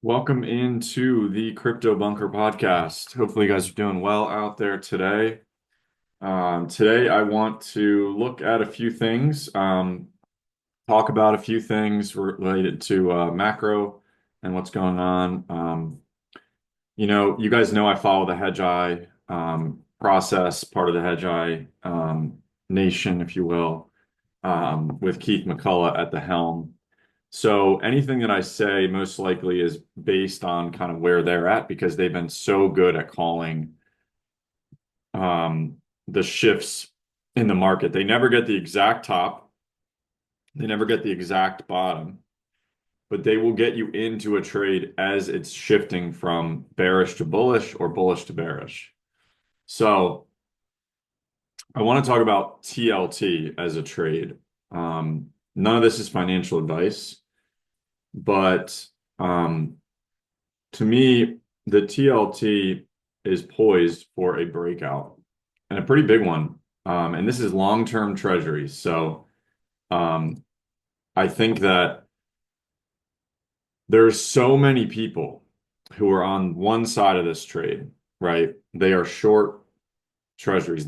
Welcome into the Crypto Bunker podcast. Hopefully, you guys are doing well out there today. Today, I want to look at a few things, talk about a few things related to macro and what's going on. You guys know I follow the Hedge Eye process, part of the Hedge Eye nation, if you will, with Keith McCullough at the helm. So anything that I say most likely is based on kind of where they're at because they've been so good at calling um, the shifts in the market. They never get the exact top, they never get the exact bottom, but they will get you into a trade as it's shifting from bearish to bullish or bullish to bearish. So I want to talk about TLT as a trade. None of this is financial advice, but to me, the TLT is poised for a breakout and a pretty big one. And this is long-term treasuries. So um, I think that there's so many people who are on one side of this trade, right? They are short treasuries.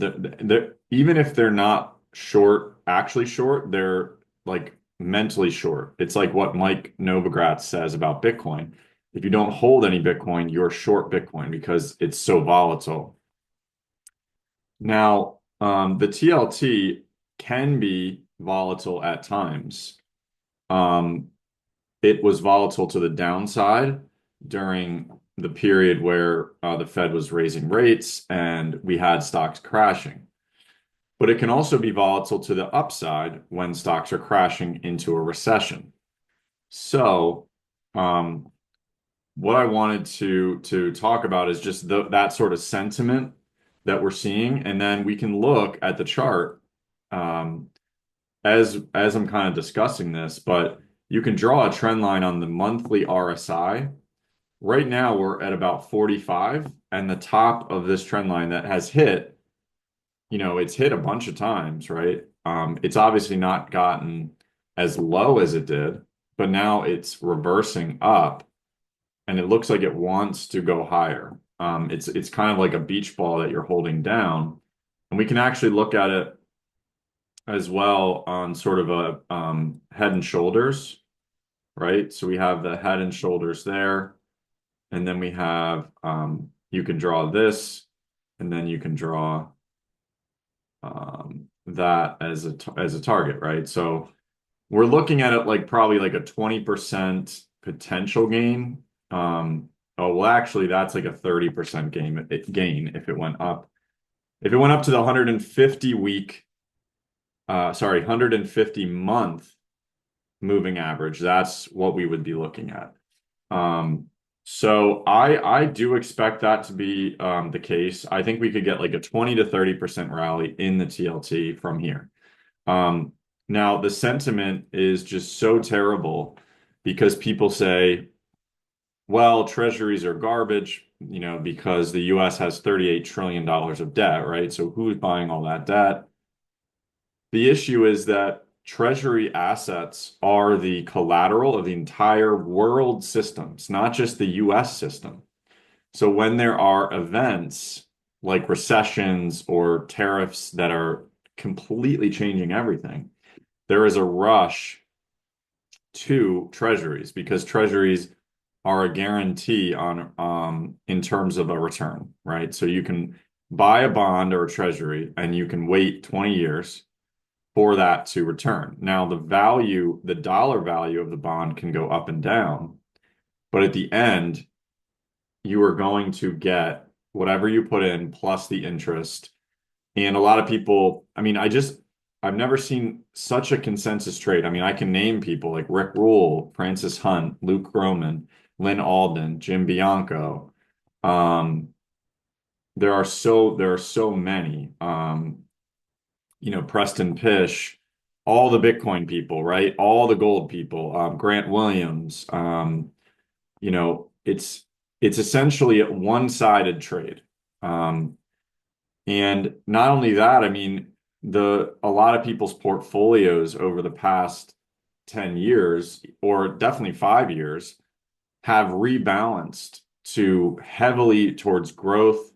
Even if they're not short, actually short, they're like mentally short. It's like what Mike Novogratz says about Bitcoin. If you don't hold any Bitcoin, you're short Bitcoin because it's so volatile. Now, the TLT can be volatile at times. Um, it was volatile to the downside during the period where the Fed was raising rates and we had stocks crashing. But it can also be volatile to the upside when stocks are crashing into a recession. So, um, what I wanted to talk about is just that sort of sentiment that we're seeing, and then we can look at the chart um, as I'm kind of discussing this. But you can draw a trend line on the monthly RSI. Right now, we're at about 45, and the top of this trend line that has hit, it's hit a bunch of times, right? It's obviously not gotten as low as it did, but now it's reversing up and it looks like it wants to go higher. It's kind of like a beach ball that you're holding down, and we can actually look at it as well on sort of a head and shoulders, right? So we have the head and shoulders there, and then we have you can draw this, and then you can draw that as a target, right? So we're looking at it like probably like a 20% potential gain. Oh, well, actually, that's like a 30% gain if it went up. If it went up to the 150 week, 150 month moving average, that's what we would be looking at. So I do expect that to be the case. I think we could get like a 20 to 30% rally in the TLT from here. Um, Now the sentiment is just so terrible because people say, well, treasuries are garbage, because the US has $38 trillion of debt, right? So who's buying all that debt? The issue is that treasury assets are the collateral of the entire world systems, not just the US system. So when there are events like recessions or tariffs that are completely changing everything, there is a rush to treasuries because treasuries are a guarantee on in terms of a return, right? So you can buy a bond or a treasury and you can wait 20 years for that to return. Now the dollar value of the bond can go up and down, but at the end, you are going to get whatever you put in plus the interest. And a lot of people, I mean, I've never seen such a consensus trade. I mean, I can name people like Rick Rule, Francis Hunt, Luke Gromen, Lynn Alden, Jim Bianco. Um, there are so many. Preston Pish, all the Bitcoin people, right? All the gold people, Grant Williams. It's essentially a one-sided trade. And not only that, I mean, a lot of people's portfolios over the past 10 years, or definitely 5 years, have rebalanced to heavily towards growth,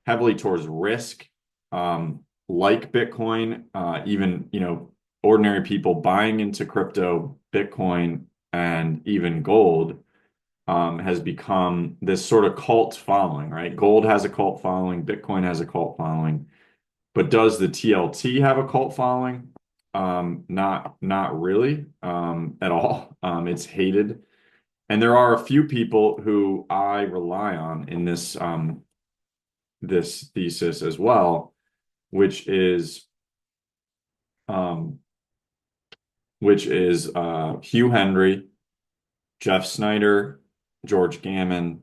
heavily towards risk, like Bitcoin, even, ordinary people buying into crypto, Bitcoin, and even gold, has become this sort of cult following, right? Gold has a cult following, Bitcoin has a cult following, but does the TLT have a cult following? Not really, at all. It's hated. And there are a few people who I rely on in this thesis as well, which is um, Hugh Henry, Jeff Snyder, George Gammon.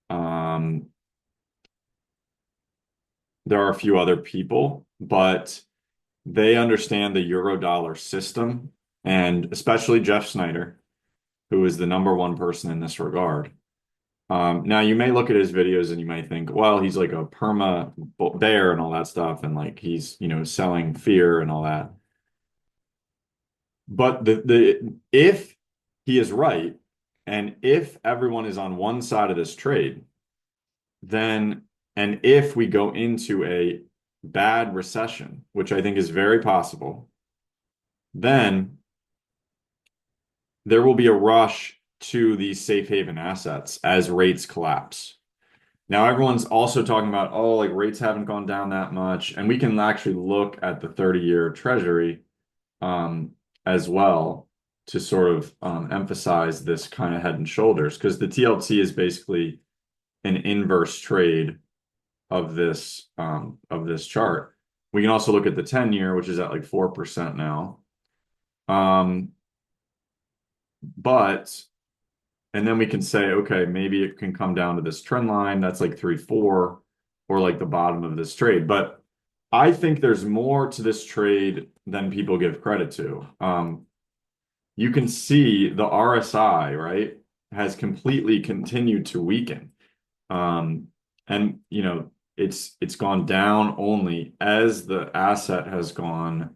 Um, there are a few other people, but they understand the Eurodollar system, and especially Jeff Snyder, who is the number one person in this regard. Now you may look at his videos and you might think, well, he's like a perma bear and all that stuff, and like he's, selling fear and all that. But the if he is right, and if everyone is on one side of this trade, then and if we go into a bad recession, which I think is very possible, then there will be a rush to these safe haven assets as rates collapse. Now, everyone's also talking about, oh, like rates haven't gone down that much. And we can actually look at the 30-year treasury um, as well to sort of emphasize this kind of head and shoulders, because the TLT is basically an inverse trade of this chart. We can also look at the 10-year, which is at like 4% now. But and then we can say, okay, maybe it can come down to this trend line that's like 3-4 or like the bottom of this trade. But I think there's more to this trade than people give credit to. You can see the RSI, right, has completely continued to weaken. And it's gone down only as the asset has gone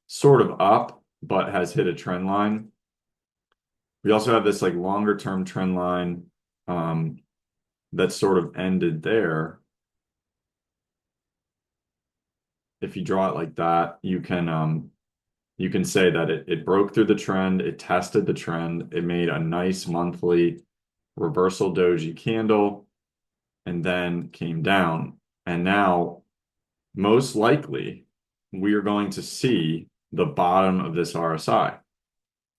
sort of up, but has hit a trend line. We also have this like longer term trend line that sort of ended there. If you draw it like that, you can say that it broke through the trend, it tested the trend, it made a nice monthly reversal doji candle, and then came down. And now, most likely, we are going to see the bottom of this RSI.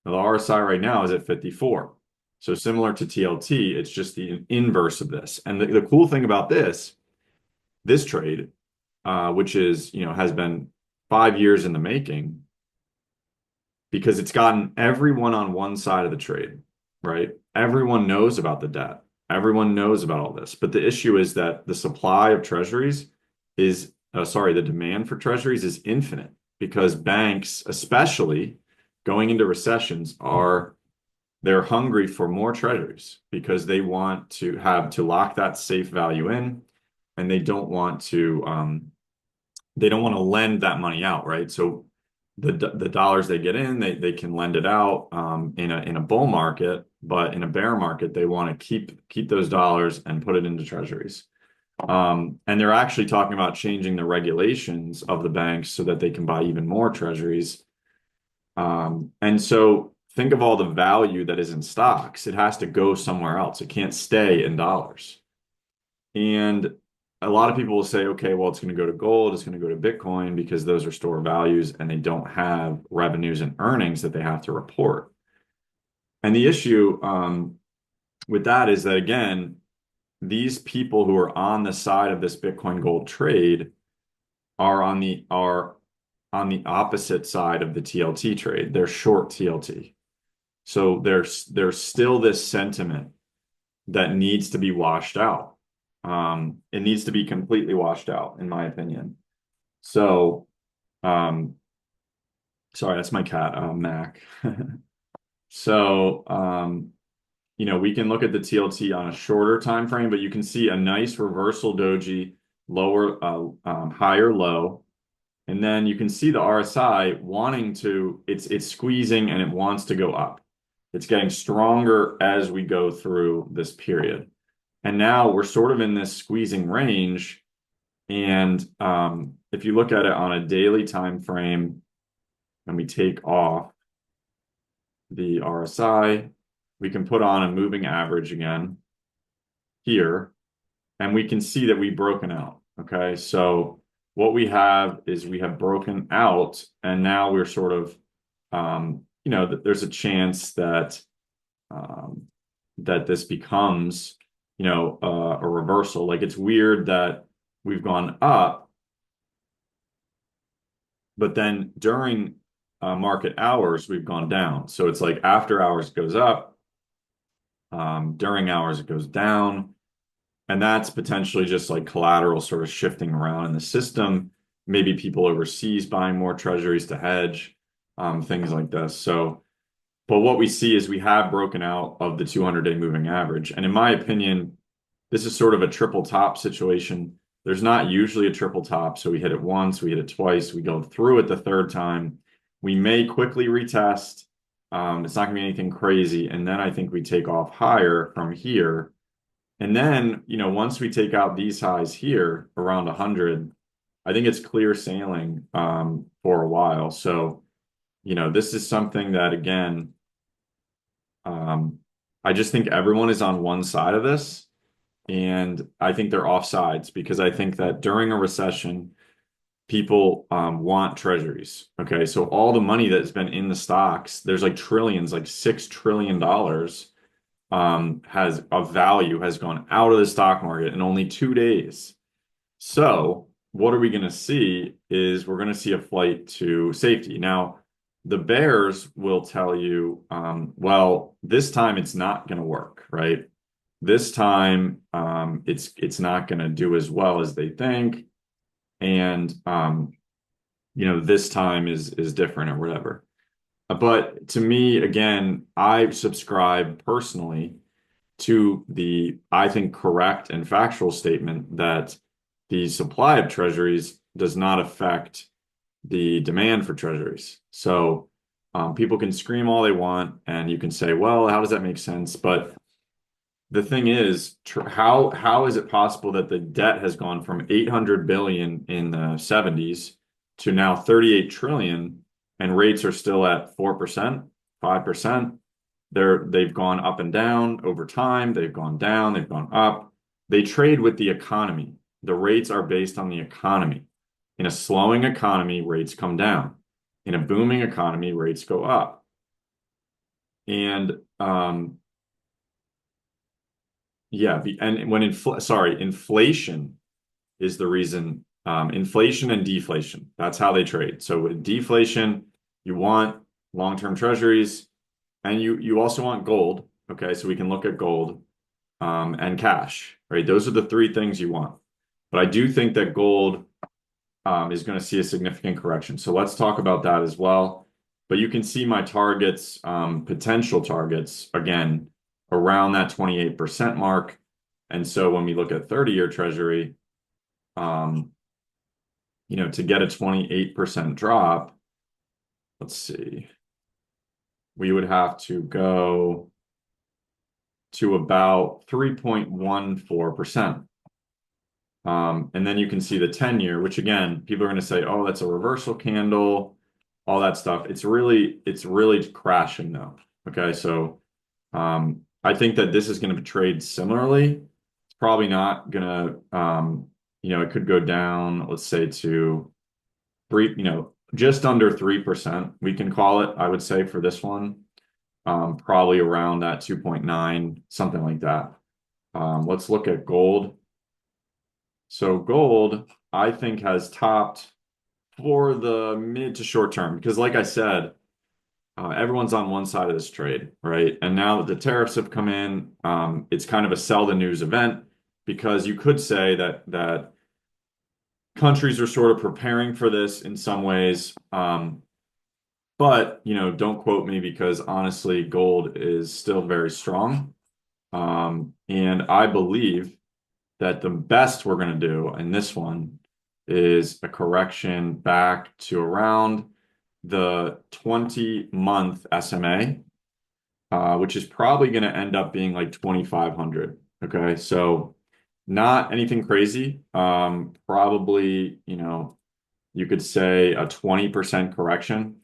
Now, the RSI right now is at 54. So similar to TLT, it's just the inverse of this. And the cool thing about this trade, which is, has been 5 years in the making, because it's gotten everyone on one side of the trade, right? Everyone knows about the debt. Everyone knows about all this. But the issue is that the supply of treasuries is, the demand for treasuries is infinite, because banks, especially going into recessions, they're hungry for more treasuries because they want to lock that safe value in, and they don't want to lend that money out, right? So the dollars they get in, they can lend it out in a bull market, but in a bear market, they want to keep those dollars and put it into treasuries. And they're actually talking about changing the regulations of the banks so that they can buy even more treasuries. And so think of all the value that is in stocks. It has to go somewhere else. It can't stay in dollars. And a lot of people will say, okay, well, it's going to go to gold, it's going to go to Bitcoin, because those are store values and they don't have revenues and earnings that they have to report. And the issue with that is that, again, these people who are on the side of this Bitcoin gold trade are on the opposite side of the TLT trade. They're short TLT. So there's still this sentiment that needs to be washed out. It needs to be completely washed out, in my opinion. So, sorry, that's my cat, Mac. So, we can look at the TLT on a shorter time frame, but you can see a nice reversal doji, lower, higher low. And then you can see the RSI wanting to, it's squeezing and it wants to go up. It's getting stronger as we go through this period. And now we're sort of in this squeezing range. And if you look at it on a daily time frame, and we take off the RSI, we can put on a moving average again here, and we can see that we've broken out. Okay, so what we have is we have broken out, and now we're sort of, there's a chance that that this becomes, a reversal. Like it's weird that we've gone up, but then during market hours we've gone down. So it's like after hours it goes up, during hours it goes down. And that's potentially just like collateral sort of shifting around in the system. Maybe people overseas buying more treasuries to hedge, things like this. So, but what we see is we have broken out of the 200-day moving average. And in my opinion, this is sort of a triple top situation. There's not usually a triple top. So we hit it once, we hit it twice, we go through it the third time. We may quickly retest. It's not going to be anything crazy. And then I think we take off higher from here. And then, once we take out these highs here around 100, I think it's clear sailing for a while. So, this is something that, again, I just think everyone is on one side of this. And I think they're off sides because I think that during a recession, people want treasuries. Okay. So all the money that's been in the stocks, there's like trillions, like $6 trillion has of value has gone out of the stock market in only 2 days. So what are we going to see is we're going to see a flight to safety. Now, the bears will tell you, well, this time it's not going to work, right? This time it's not going to do as well as they think. And this time is different or whatever. But to me, again, I subscribe personally to the, I think, correct and factual statement that the supply of treasuries does not affect the demand for treasuries. So people can scream all they want, and you can say, well, how does that make sense? But the thing is, how is it possible that the debt has gone from 800 billion in the 70s to now 38 trillion and rates are still at 4%, 5%? They've gone up and down over time. They've gone down, they've gone up. They trade with the economy. The rates are based on the economy. In a slowing economy, rates come down. In a booming economy, rates go up. And inflation is the reason. Inflation and deflation. That's how they trade. So with deflation, you want long-term treasuries, and you also want gold. Okay, so we can look at gold and cash, right? Those are the three things you want. But I do think that gold is going to see a significant correction. So let's talk about that as well. But you can see my targets, potential targets, again, around that 28% mark. And so when we look at 30-year treasury, to get a 28% drop, let's see, we would have to go to about 3.14%. And then you can see the 10-year, which again, people are going to say, oh, that's a reversal candle, all that stuff. It's really crashing though. Okay. So I think that this is going to trade similarly. It's probably not going to, it could go down, let's say to just under 3%, we can call it, I would say for this one, probably around that 2.9, something like that. Let's look at gold. So gold, I think, has topped for the mid to short term because, like I said, everyone's on one side of this trade, right? And now that the tariffs have come in, it's kind of a sell the news event because you could say that countries are sort of preparing for this in some ways. But, don't quote me because honestly, gold is still very strong. And I believe that the best we're going to do in this one is a correction back to around the 20-month SMA. which is probably going to end up being like 2,500. Okay, so not anything crazy. Probably, you could say a 20% correction.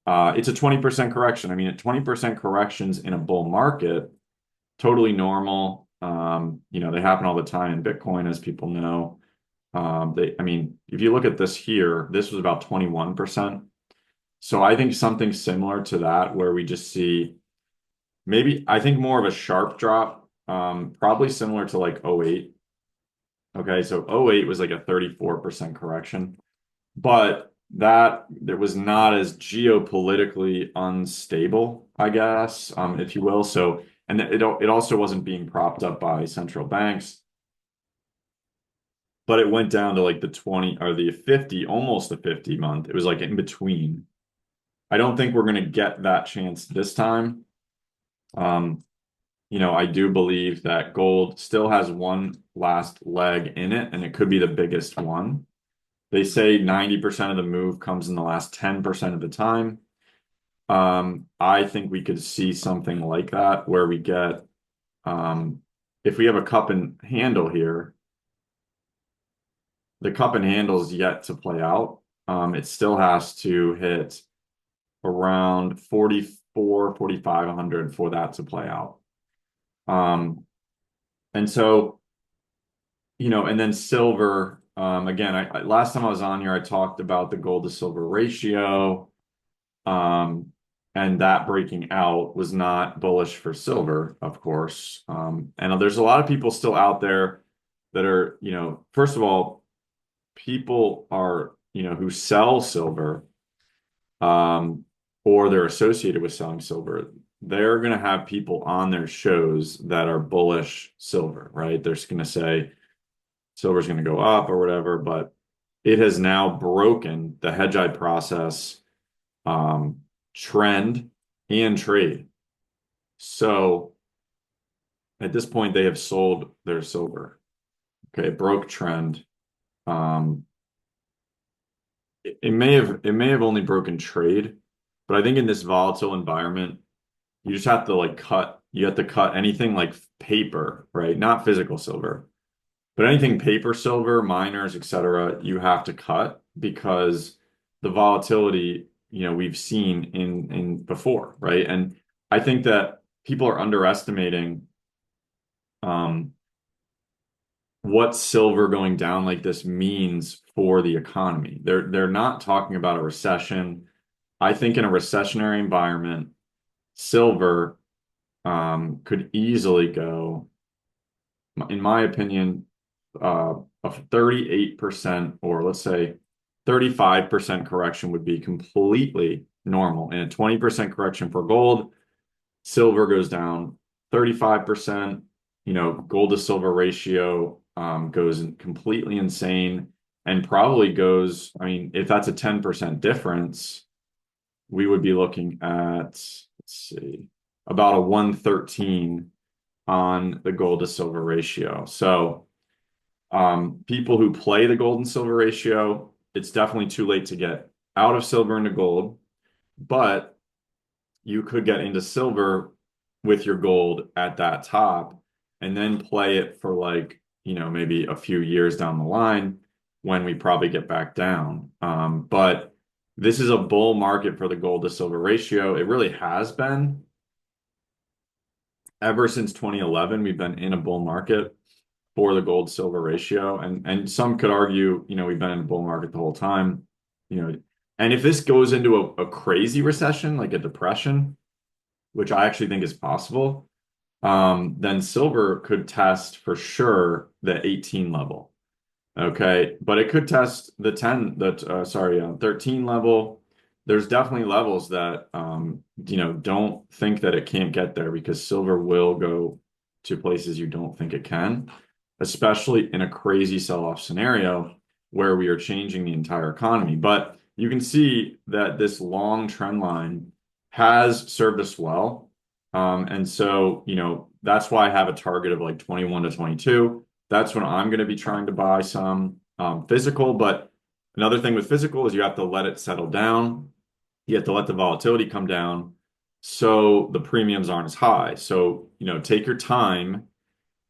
It's a 20% correction. I mean, at 20% corrections in a bull market, totally normal. They happen all the time in Bitcoin, as people know. I mean, if you look at this here, this was about 21%. So I think something similar to that, where we just see maybe, I think more of a sharp drop, probably similar to like '08. Okay, so '08 was like a 34% correction, but that there was not as geopolitically unstable, I guess, if you will. So, and it also wasn't being propped up by central banks, but it went down to like the 20 or the 50, almost the 50 month. It was like in between. I don't think we're going to get that chance this time. Um, I do believe that gold still has one last leg in it, and it could be the biggest one. They say 90% of the move comes in the last 10% of the time. I think we could see something like that where we get, if we have a cup and handle here, the cup and handle is yet to play out. It still has to hit around 44, 4,500 for that to play out. And so, and then silver, again, last time I was on here, I talked about the gold to silver ratio, and that breaking out was not bullish for silver, of course. And there's a lot of people still out there that are, first of all, people are, who sell silver, or they're associated with selling silver. They're going to have people on their shows that are bullish silver, right? They're just going to say silver's going to go up or whatever, but it has now broken the hedgeye process, trend and trade. So at this point, they have sold their silver. Okay, it broke trend. It may have only broken trade, but I think in this volatile environment, you just have to you have to cut anything like paper, right? Not physical silver, but anything paper silver, miners, etc., you have to cut because the volatility, we've seen in before, right? And I think that people are underestimating um, what silver going down like this means for the economy. They're not talking about a recession. I think in a recessionary environment, silver could easily go, in my opinion, a 38% or let's say 35% correction would be completely normal. And a 20% correction for gold, silver goes down 35%, gold to silver ratio goes completely insane and probably goes, I mean, if that's a 10% difference, we would be looking at, let's see, about a 113 on the gold to silver ratio. So people who play the gold and silver ratio, it's definitely too late to get out of silver into gold, but you could get into silver with your gold at that top and then play it for maybe a few years down the line when we probably get back down. But this is a bull market for the gold to silver ratio. It really has been. Ever since 2011, we've been in a bull market for the gold silver ratio. And some could argue, we've been in a bull market the whole time, and if this goes into a crazy recession, like a depression, which I actually think is possible, then silver could test for sure the 18 level. Okay, but it could test the 13 level. There's definitely levels that don't think that it can't get there because silver will go to places you don't think it can, especially in a crazy sell-off scenario where we are changing the entire economy. But you can see that this long trend line has served us well. And so, that's why I have a target of like 21 to 22. That's when I'm going to be trying to buy some physical. But another thing with physical is you have to let it settle down. You have to let the volatility come down so the premiums aren't as high. So, take your time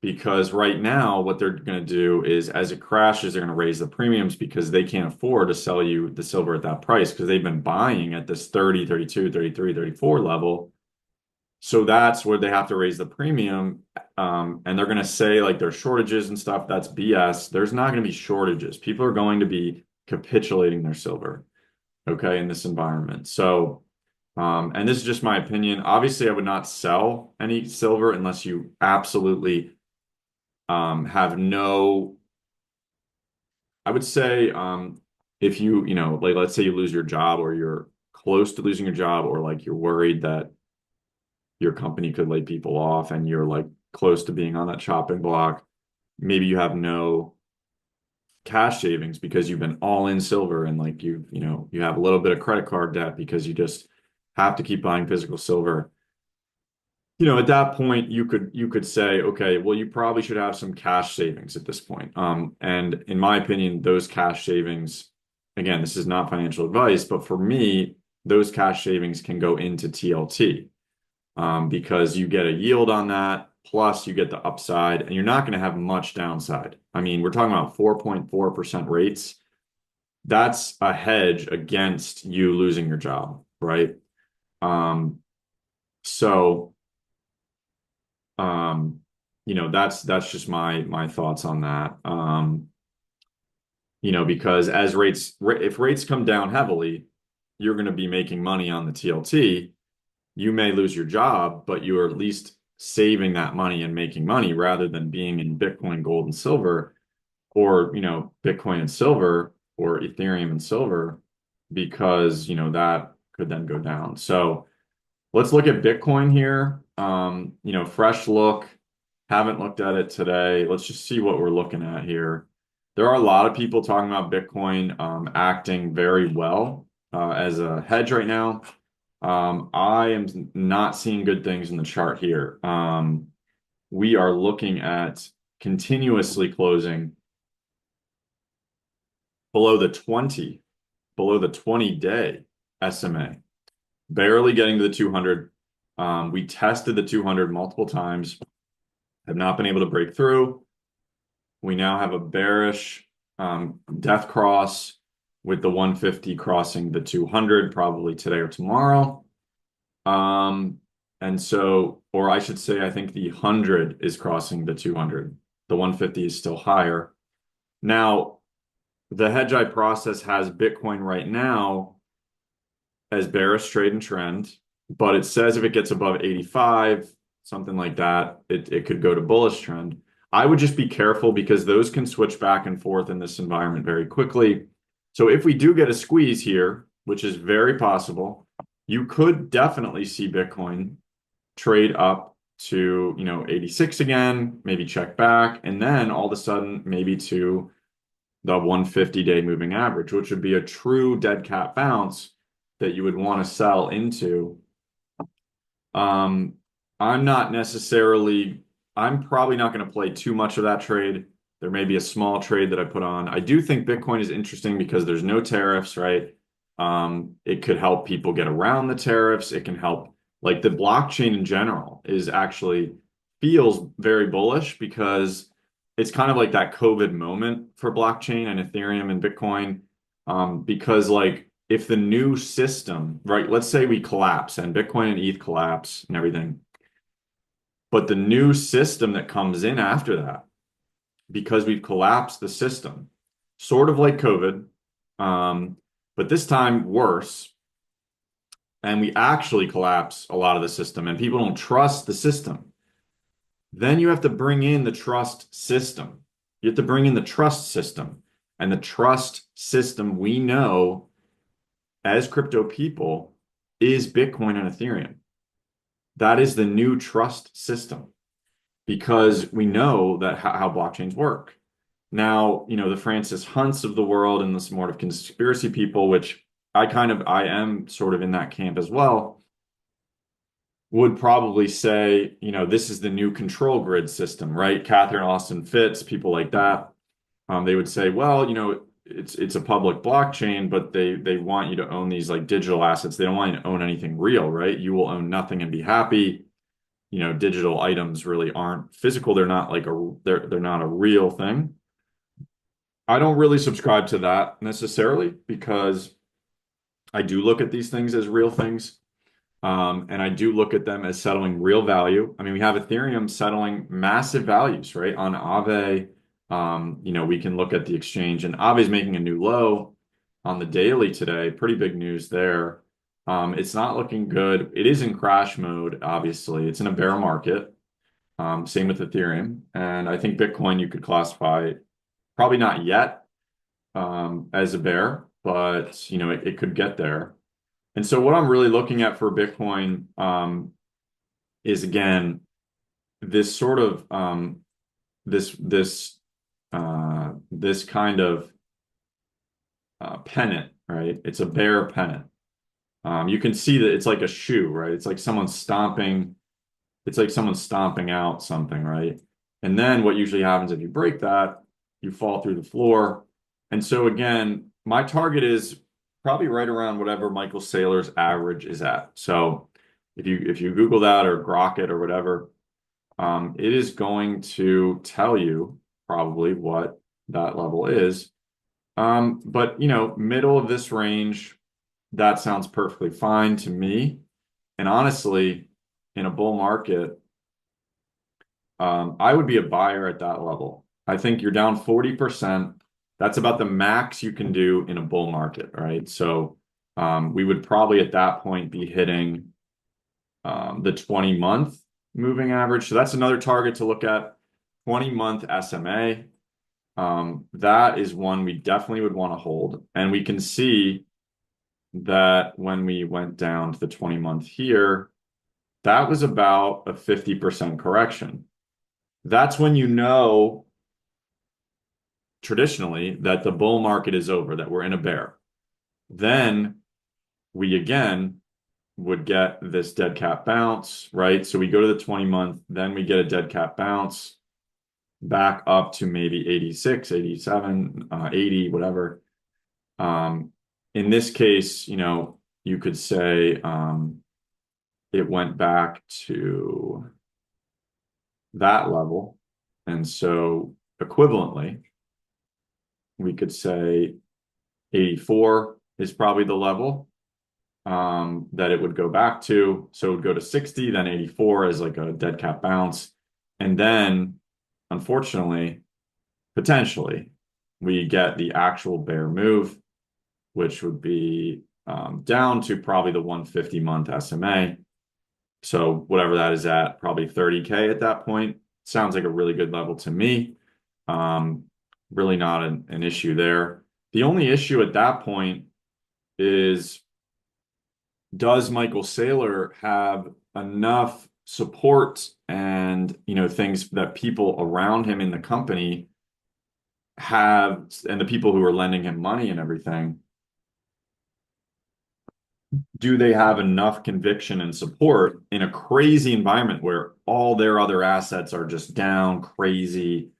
because right now what they're going to do is as it crashes, they're going to raise the premiums because they can't afford to sell you the silver at that price because they've been buying at this 30, 32, 33, 34 level. So that's where they have to raise the premium. And they're going to say like there's shortages and stuff. That's BS. There's not going to be shortages. People are going to be capitulating their silver, okay, in this environment. So, and this is just my opinion. Obviously, I would not sell any silver unless you absolutely have no, I would say, if like let's say you lose your job or you're close to losing your job or like you're worried that your company could lay people off and you're like close to being on that chopping block, maybe you have no cash savings because you've been all in silver and like you have a little bit of credit card debt because you just have to keep buying physical silver. At that point you could say, okay, well, you probably should have some cash savings at this point. And in my opinion, those cash savings, again, this is not financial advice, but for me, those cash savings can go into TLT, because you get a yield on that, plus you get the upside, and you're not going to have much downside. I mean, we're talking about 4.4% rates. That's a hedge against you losing your job, right? Um, so that's just my thoughts on that. Because if rates come down heavily, you're going to be making money on the TLT. You may lose your job, but you are at least saving that money and making money rather than being in Bitcoin, gold, and silver, or Bitcoin and silver, or Ethereum and silver, because that could then go down. So let's look at Bitcoin here. Fresh look. Haven't looked at it today. Let's just see what we're looking at here. There are a lot of people talking about Bitcoin acting very well as a hedge right now. I am not seeing good things in the chart here. We are looking at continuously closing below the 20-day SMA, barely getting to the 200. We tested the 200 multiple times, have not been able to break through. We now have a bearish death cross with the 150 crossing the 200 probably today or tomorrow. And so, or I should say, I think the 100 is crossing the 200. The 150 is still higher. Now, the hedge eye process has Bitcoin right now as bearish trade and trend, but it says if it gets above 85, something like that, it could go to bullish trend. I would just be careful because those can switch back and forth in this environment very quickly. So if we do get a squeeze here, which is very possible, you could definitely see Bitcoin trade up to 86 again, maybe check back, and then all of a sudden maybe to the 150-day moving average, which would be a true dead cat bounce that you would want to sell into. I'm probably not going to play too much of that trade. There may be a small trade that I put on. I do think Bitcoin is interesting because there's no tariffs, right? It could help people get around the tariffs. It can help, like the blockchain in general is actually feels very bullish because it's kind of like that COVID moment for blockchain and Ethereum and Bitcoin. Because like if the new system, right, let's say we collapse and Bitcoin and ETH collapse and everything, but the new system that comes in after that, because we've collapsed the system, sort of like COVID, but this time worse, and we actually collapse a lot of the system and people don't trust the system, then you have to bring in the trust system. You have to bring in the trust system. And the trust system we know as crypto people is Bitcoin and Ethereum. That is the new trust system because we know that how blockchains work. Now, the Francis Hunts of the world and the sort of conspiracy people, which I am sort of in that camp as well, would probably say, this is the new control grid system, right? Catherine Austin Fitts, people like that. They would say, well, it's a public blockchain, but they want you to own these like digital assets. They don't want you to own anything real, right? You will own nothing and be happy. Digital items really aren't physical. They're not like they're not a real thing. I don't really subscribe to that necessarily because I do look at these things as real things. And I do look at them as settling real value. I mean, we have Ethereum settling massive values, right? On Aave, we can look at the exchange, and Aave is making a new low on the daily today. Pretty big news there. It's not looking good. It is in crash mode, obviously. It's in a bear market. Same with Ethereum. And I think Bitcoin you could classify probably not yet as a bear, but it could get there. And so what I'm really looking at for Bitcoin is again this sort of this kind of pennant, right? It's a bear pennant. You can see that it's like a shoe, right? It's like someone stomping. It's like someone stomping out something, right? And then what usually happens if you break that, you fall through the floor. And so again, my target is probably right around whatever Michael Saylor's average is at. So if you Google that or Grok it or whatever, it is going to tell you probably what that level is. But middle of this range, that sounds perfectly fine to me. And honestly, in a bull market, I would be a buyer at that level. I think you're down 40%. That's about the max you can do in a bull market, right? So we would probably at that point be hitting the 20-month moving average. So that's another target to look at. 20-month SMA. That is one we definitely would want to hold. And we can see that when we went down to the 20-month here, that was about a 50% correction. That's when traditionally that the bull market is over, that we're in a bear. Then we again would get this dead cat bounce, right? So we go to the 20-month, then we get a dead cat bounce back up to maybe 86, 87, 80, whatever. In this case, you could say it went back to that level. And so equivalently, we could say 84 is probably the level that it would go back to. So it would go to 60, then 84 as like a dead cat bounce. And then, unfortunately, potentially, we get the actual bear move, which would be down to probably the 150-month SMA. So whatever that is at, probably 30K at that point. Sounds like a really good level to me. Really not an issue there. The only issue at that point is, does Michael Saylor have enough support and things that people around him in the company have, and the people who are lending him money and everything, do they have enough conviction and support in a crazy environment where all their other assets are just down crazy,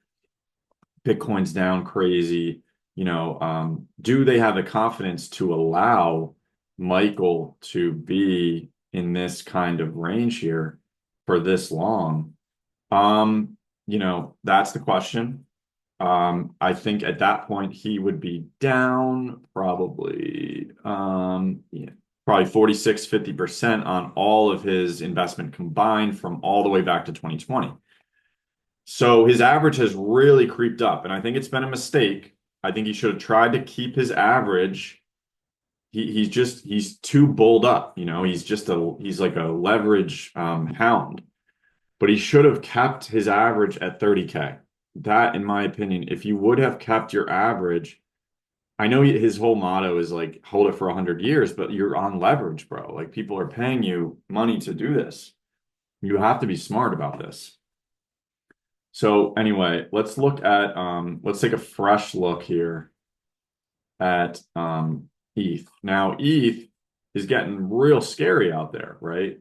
Bitcoin's down crazy, do they have the confidence to allow Michael to be in this kind of range here for this long? That's the question. I think at that point he would be down probably probably 46, 50% on all of his investment combined from all the way back to 2020. So his average has really creeped up, and I think it's been a mistake. I think he should have tried to keep his average. He's too bulled up, he's like a leverage hound. But he should have kept his average at 30K. That, in my opinion, if you would have kept your average, I know his whole motto is like hold it for 100 years, but you're on leverage, bro. Like people are paying you money to do this. You have to be smart about this. So anyway, let's take a fresh look here at ETH. Now, ETH is getting real scary out there, right?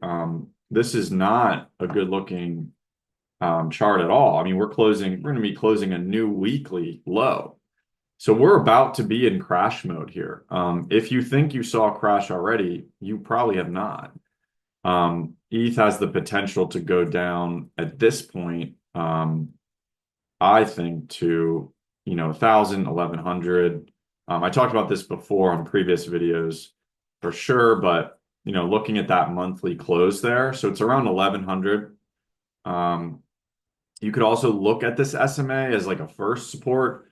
This is not a good looking chart at all. I mean, we're going to be closing a new weekly low. So we're about to be in crash mode here. If you think you saw a crash already, you probably have not. ETH has the potential to go down at this point, I think to, 1,000, 1,100. I talked about this before on previous videos for sure, but looking at that monthly close there, so it's around 1,100. Um, you could also look at this SMA as like a first support,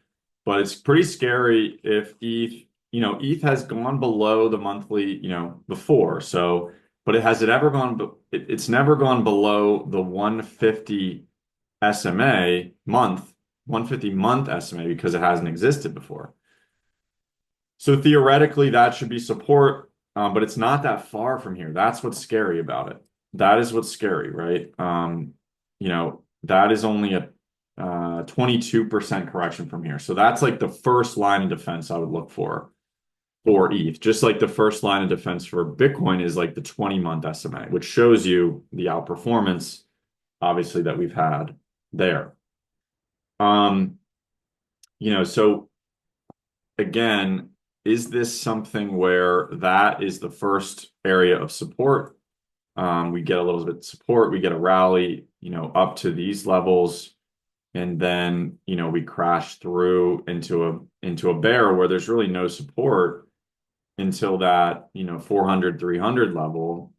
but it's pretty scary if ETH has gone below the monthly, before. So, but has it ever gone, it's never gone below the 150 SMA month, 150 month SMA because it hasn't existed before. So theoretically, that should be support, but it's not that far from here. That's what's scary about it. That is what's scary, right? That is only a 22% correction from here. So that's like the first line of defense I would look for ETH. Just like the first line of defense for Bitcoin is like the 20-month SMA, which shows you the outperformance, obviously, that we've had there. So again, is this something where that is the first area of support? We get a little bit of support, we get a rally, up to these levels, and then, we crash through into a bear where there's really no support until that, 400, 300 level.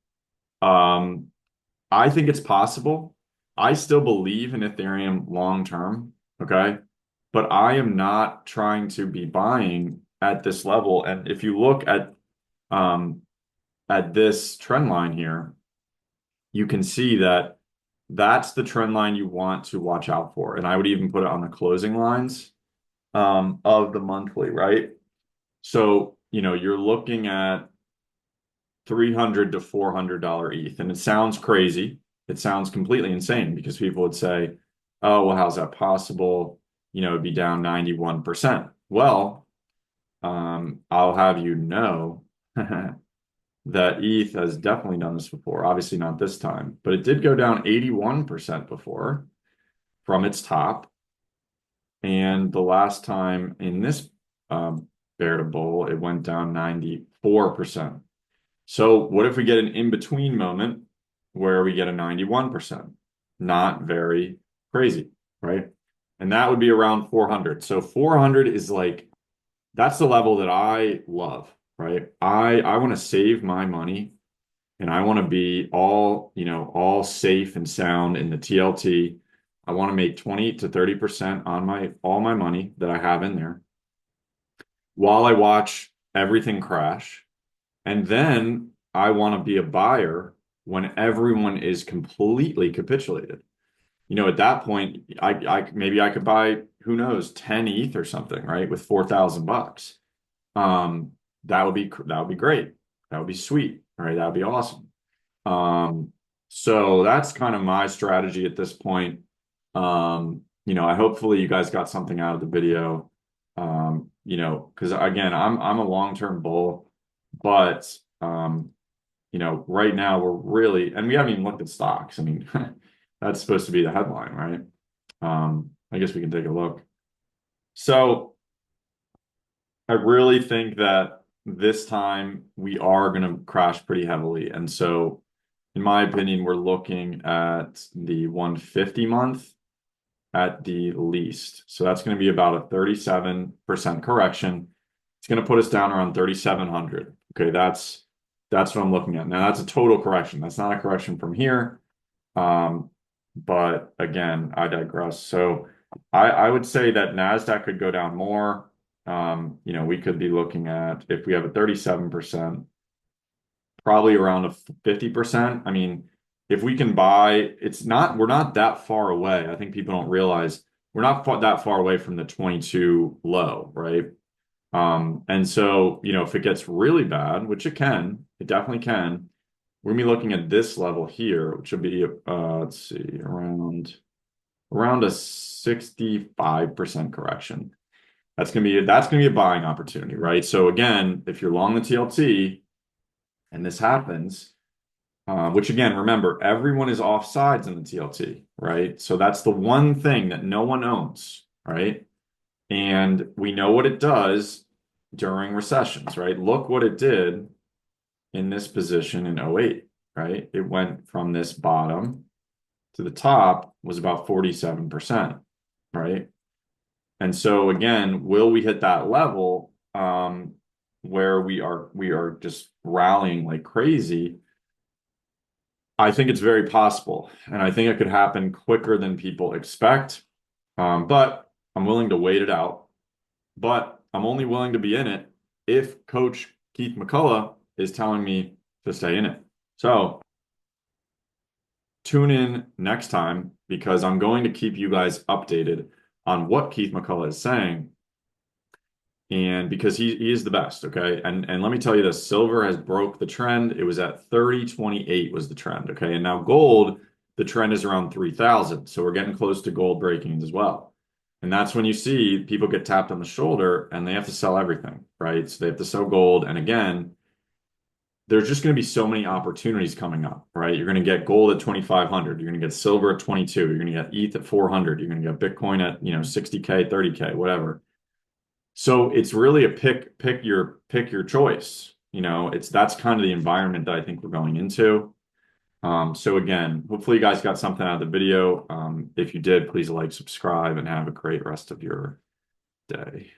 I think it's possible. I still believe in Ethereum long term, okay? But I am not trying to be buying at this level. And if you look at this trend line here, you can see that that's the trend line you want to watch out for. And I would even put it on the closing lines of the monthly, right? So, you're looking at $300 to $400 ETH, and it sounds crazy. It sounds completely insane because people would say, "Oh, well, how's that possible? It'd be down 91%." Well, I'll have you know that ETH has definitely done this before. Obviously not this time, but it did go down 81% before from its top. And the last time in this bear to bull, it went down 94%. So what if we get an in-between moment where we get a 91%? Not very crazy, right? And that would be around 400. So 400 is like, that's the level that I love, right? I want to save my money and I want to be all safe and sound in the TLT. I want to make 20 to 30% on all my money that I have in there while I watch everything crash. And then I want to be a buyer when everyone is completely capitulated. At that point, maybe I could buy, who knows, 10 ETH or something, right? With $4,000. That would be great. That would be sweet, right? That would be awesome. So that's kind of my strategy at this point. I hopefully you guys got something out of the video. Because again, I'm a long-term bull, but right now we're really, and we haven't even looked at stocks. I mean, that's supposed to be the headline, right? I guess we can take a look. So I really think that this time we are going to crash pretty heavily. And so, in my opinion, we're looking at the 150 month at the least. So that's going to be about a 37% correction. It's going to put us down around 3,700. Okay, that's what I'm looking at. Now that's a total correction. That's not a correction from here. But again, I digress. So I would say that NASDAQ could go down more. We could be looking at, if we have a 37%, probably around a 50%. I mean, if we can buy, we're not that far away. I think people don't realize we're not that far away from the 22 low, right? And so, if it gets really bad, which it definitely can, we're gonna be looking at this level here, which would be, let's see, around a 65% correction. That's gonna be a buying opportunity, right? So again, if you're long the TLT and this happens, which again, remember, everyone is off sides in the TLT, right? So that's the one thing that no one owns, right? And we know what it does during recessions, right? Look what it did in this position in '08, right? It went from this bottom to the top was about 47%, right? And so again, will we hit that level where we are just rallying like crazy? I think it's very possible, and I think it could happen quicker than people expect. But I'm willing to wait it out. But I'm only willing to be in it if Coach Keith McCullough is telling me to stay in it. So tune in next time because I'm going to keep you guys updated on what Keith McCullough is saying. And because he is the best, okay? And let me tell you this, silver has broke the trend. It was at 30.28 was the trend, okay? And now gold, the trend is around 3,000. So we're getting close to gold breaking as well. And that's when you see people get tapped on the shoulder and they have to sell everything, right? So they have to sell gold. And again, there's just going to be so many opportunities coming up, right? You're going to get gold at 2,500. You're going to get silver at 22. You're going to get ETH at 400. You're going to get Bitcoin at, 60K, 30K, whatever. So it's really a pick your choice. That's kind of the environment that I think we're going into. So again, hopefully you guys got something out of the video. If you did, please like, subscribe, and have a great rest of your day.